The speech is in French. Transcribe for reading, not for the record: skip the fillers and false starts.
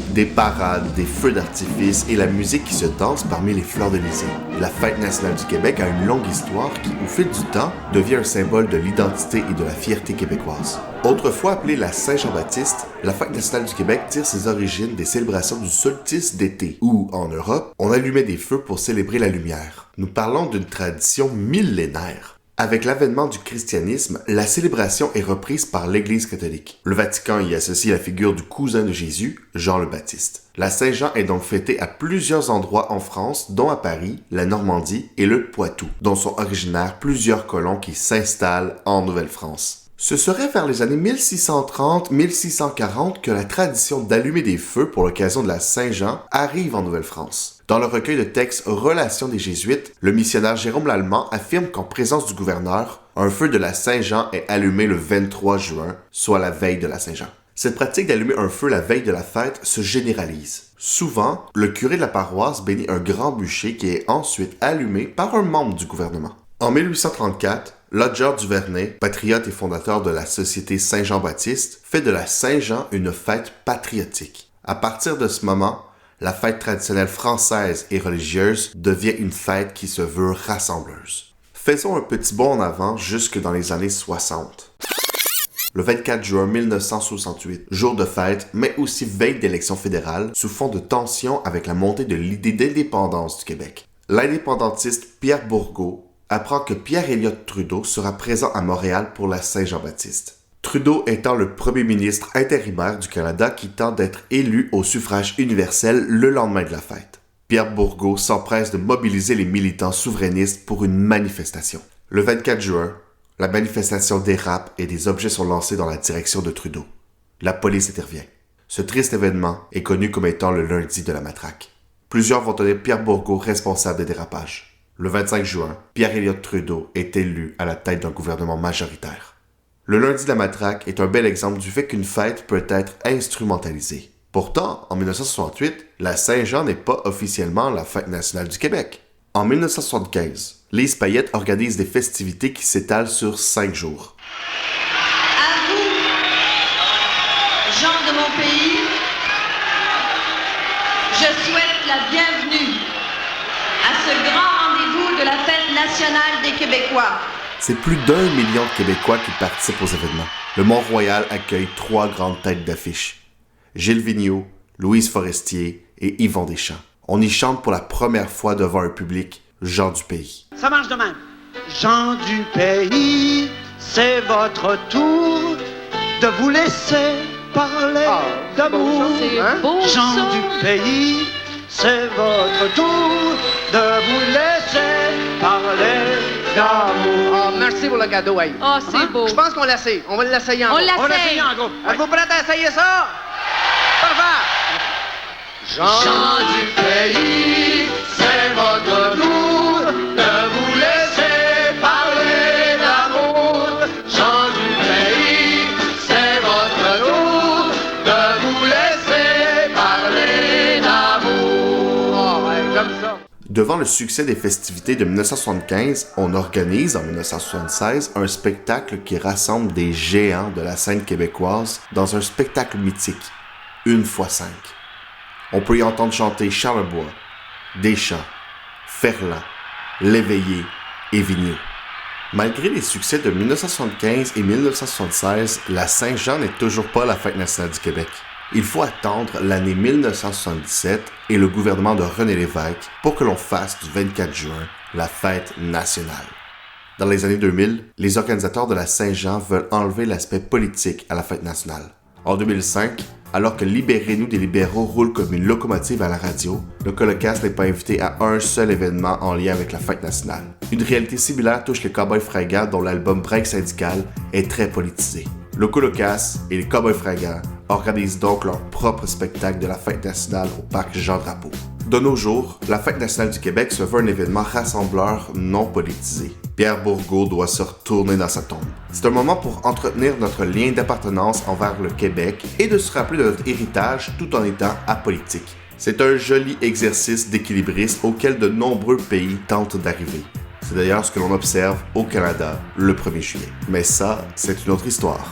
Des parades, des feux d'artifice et la musique qui se danse parmi les fleurs d'Élysée. La Fête nationale du Québec a une longue histoire qui, au fil du temps, devient un symbole de l'identité et de la fierté québécoise. Autrefois appelée la Saint-Jean-Baptiste, la Fête nationale du Québec tire ses origines des célébrations du solstice d'été, où, en Europe, on allumait des feux pour célébrer la lumière. Nous parlons d'une tradition millénaire. Avec l'avènement du christianisme, la célébration est reprise par l'Église catholique. Le Vatican y associe la figure du cousin de Jésus, Jean le Baptiste. La Saint-Jean est donc fêtée à plusieurs endroits en France, dont à Paris, la Normandie et le Poitou, dont sont originaires plusieurs colons qui s'installent en Nouvelle-France. Ce serait vers les années 1630-1640 que la tradition d'allumer des feux pour l'occasion de la Saint-Jean arrive en Nouvelle-France. Dans le recueil de textes Relations des Jésuites, le missionnaire Jérôme Lallemand affirme qu'en présence du gouverneur, un feu de la Saint-Jean est allumé le 23 juin, soit la veille de la Saint-Jean. Cette pratique d'allumer un feu la veille de la fête se généralise. Souvent, le curé de la paroisse bénit un grand bûcher qui est ensuite allumé par un membre du gouvernement. En 1834, Lodger Duvernay, patriote et fondateur de la Société Saint-Jean-Baptiste, fait de la Saint-Jean une fête patriotique. À partir de ce moment, la fête traditionnelle française et religieuse devient une fête qui se veut rassembleuse. Faisons un petit bond en avant jusque dans les années 60. Le 24 juin 1968, jour de fête, mais aussi veille d'élection fédérale, sous fond de tension avec la montée de l'idée d'indépendance du Québec. L'indépendantiste Pierre Bourgault apprend que Pierre-Éliott Trudeau sera présent à Montréal pour la Saint-Jean-Baptiste. Trudeau étant le premier ministre intérimaire du Canada qui tente d'être élu au suffrage universel le lendemain de la fête. Pierre Bourgault s'empresse de mobiliser les militants souverainistes pour une manifestation. Le 24 juin, la manifestation dérape et des objets sont lancés dans la direction de Trudeau. La police intervient. Ce triste événement est connu comme étant le lundi de la matraque. Plusieurs vont tenir Pierre Bourgault responsable des dérapages. Le 25 juin, Pierre-Éliott Trudeau est élu à la tête d'un gouvernement majoritaire. Le lundi de la matraque est un bel exemple du fait qu'une fête peut être instrumentalisée. Pourtant, en 1968, la Saint-Jean n'est pas officiellement la fête nationale du Québec. En 1975, Lise Payette organise des festivités qui s'étalent sur 5 jours. À vous, gens de mon pays, je souhaite la bienvenue à ce grand rendez-vous de la fête nationale des Québécois. C'est plus d'1 million de Québécois qui participent aux événements. Le Mont-Royal accueille 3 grandes têtes d'affiche. Gilles Vigneault, Louise Forestier et Yvon Deschamps. On y chante pour la première fois devant un public, gens du pays. Ça marche de même. Gens du pays, c'est votre tour de vous laisser parler d'amour. Gens du pays, c'est votre tour de vous laisser parler d'amour. Oh, merci pour le cadeau, hey. Oh, c'est beau. Je pense qu'on l'essaye. On va l'essayer en groupe. On l'essaye en groupe. Êtes-vous prêts à essayer ça? Parfait. Gens du pays, c'est votre tour de vous laisser parler d'amour. Gens du pays, c'est votre tour de vous laisser parler d'amour. Oh, ouais, comme ça. Devant le succès des festivités de 1975, on organise en 1976 un spectacle qui rassemble des géants de la scène québécoise dans un spectacle mythique, 1x5. On peut y entendre chanter Charlebois, Deschamps, Ferland, Léveillé et Vigneault. Malgré les succès de 1975 et 1976, la Saint-Jean n'est toujours pas la fête nationale du Québec. Il faut attendre l'année 1977 et le gouvernement de René Lévesque pour que l'on fasse du 24 juin la fête nationale. Dans les années 2000, les organisateurs de la Saint-Jean veulent enlever l'aspect politique à la fête nationale. En 2005, alors que Libérez-nous des libéraux roule comme une locomotive à la radio, le Colocasse n'est pas invité à un seul événement en lien avec la fête nationale. Une réalité similaire touche les Cowboys Fringants dont l'album Break syndical est très politisé. Le Colocasse et les Cowboys Fringants organisent donc leur propre spectacle de la fête nationale au parc Jean-Drapeau. De nos jours, la fête nationale du Québec se veut un événement rassembleur non politisé. Pierre Bourgault doit se retourner dans sa tombe. C'est un moment pour entretenir notre lien d'appartenance envers le Québec et de se rappeler de notre héritage tout en étant apolitique. C'est un joli exercice d'équilibrisme auquel de nombreux pays tentent d'arriver. C'est d'ailleurs ce que l'on observe au Canada le 1er juillet. Mais ça, c'est une autre histoire.